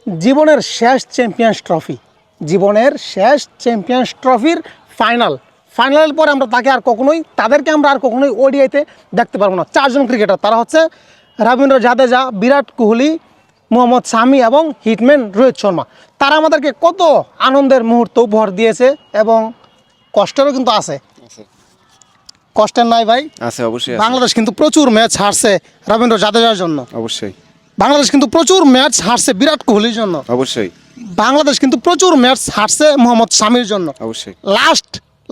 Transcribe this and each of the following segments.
জীবনের শেষ champions trophy, জীবনের শেষ চ্যাম্পিয়ন্স ট্রফির ফাইনালের পরে আমরা তাদেরকে আমরা আর কখনোই ওডিআইতে দেখতে পারবো না। চারজন ক্রিকেটার, তারা হচ্ছে রবীন্দ্র জাদেজা, বিরাট কোহলি, মোহাম্মদ শামি এবং হিটম্যান রোহিত শর্মা। তারা আমাদেরকে কত আনন্দের মুহূর্ত উপহার দিয়েছে এবং কষ্টেরও কিন্তু আছে। কষ্টের নাই ভাই? আছে, অবশ্যই। বাংলাদেশ কিন্তু প্রচুর ম্যাচ হারছে রবীন্দ্র জাদেজার জন্য, অবশ্যই। বাংলাদেশ কিন্তু প্রচুর ম্যাচ হারছে বিরাট কোহলির জন্য, অবশ্যই। বাংলাদেশ কিন্তু প্রচুর ম্যাচ হারছে মোহাম্মদ শামির জন্য। অবশ্যই।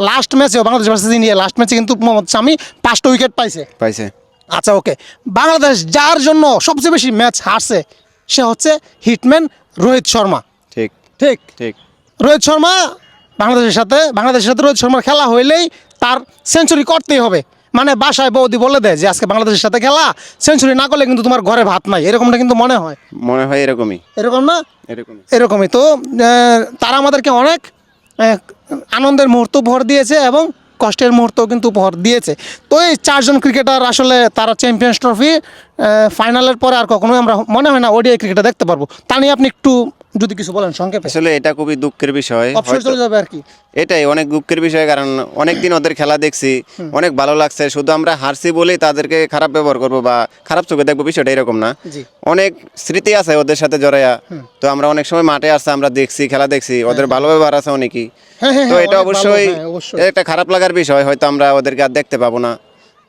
লাস্ট ম্যাচে বাংলাদেশ ভার্সেস ইন্ডিয়া, লাস্ট ম্যাচে কিন্তু মোহাম্মদ শামি 5টা উইকেট পাইছে। আচ্ছা, ওকে, বাংলাদেশ যার জন্য সবচেয়ে বেশি ম্যাচ হারছে সে হচ্ছে হিটম্যান রোহিত শর্মা। ঠিক ঠিক ঠিক। রোহিত শর্মা বাংলাদেশের সাথে রোহিত শর্মার খেলা হইলেই তার সেঞ্চুরি করতেই হবে। মানে বাসায় বৌদি বলে দেয় যে আজকে বাংলাদেশের সাথে খেলা, সেঞ্চুরি না করলে কিন্তু তোমার ঘরে ভাত নাই, এরকমটা কিন্তু মনে হয় এরকম না? এরকমই তো। তারা আমাদেরকে অনেক আনন্দের মুহূর্ত উপহার দিয়েছে এবং কষ্টের মুহূর্ত কিন্তু উপহার দিয়েছে। তো এই চারজন ক্রিকেটার আসলে তারা চ্যাম্পিয়ন্স ট্রফি ফাইনালের পরে আর কখনোই আমরা মনে হয় না ওডিআই ক্রিকেটে দেখতে পারবো। তা নিয়ে আপনি একটু যদি কিছু বলেন সংক্ষেপে। আসলে এটা খুবই দুঃখের বিষয়, অবশ্যই চলে যাবে আর কি। এটাই অনেক দুঃখের বিষয়, কারণ অনেকদিন ওদের খেলা দেখছি, অনেক ভালো লাগছে। শুধু আমরা হারছি বলেই তাদেরকে খারাপ ব্যবহার করবো বা খারাপ চোখে দেখবো, বিষয়টা এরকম না। অনেক স্মৃতি আছে ওদের সাথে জড়াইয়া। তো আমরা অনেক সময় মাঠে আসছে, আমরা দেখছি, খেলা দেখছি, ওদের ভালো ব্যবহার আছে অনেকই। তো এটা অবশ্যই একটা খারাপ লাগার বিষয়। হয়তো আমরা ওদেরকে আর দেখতে পাবো না।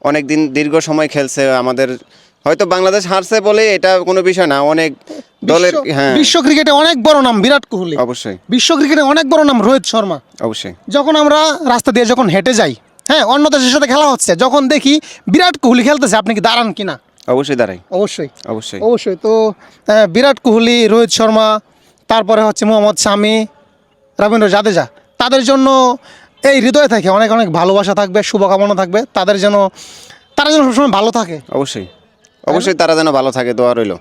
অনেকদিন দীর্ঘ সময় খেলছে আমাদের, হয়তো বাংলাদেশ হারছে বলে এটা কোনো বিষয় না। অনেক দলের বিশ্ব ক্রিকেটে অনেক বড় নাম বিরাট কোহলি, অবশ্যই। বিশ্ব ক্রিকেটে অনেক বড় নাম রোহিত শর্মা। অবশ্যই। যখন আমরা রাস্তা দিয়ে যখন হেঁটে যাই, হ্যাঁ, অন্য দেশের সাথে খেলা হচ্ছে, যখন দেখি বিরাট কোহলি খেলতেছে, আপনি কি দাঁড়ান কিনা? অবশ্যই দাঁড়াই। অবশ্যই। তো বিরাট কোহলি, রোহিত শর্মা, তারপরে হচ্ছে মোহাম্মদ শামি, রবীন্দ্র জাদেজা, তাদের জন্য এই হৃদয়ে থাকে অনেক অনেক ভালোবাসা থাকবে, শুভকামনা থাকবে তারা যেন সবসময় ভালো থাকে। অবশ্যই তারা যেন ভালো থাকে, দোয়া রইল।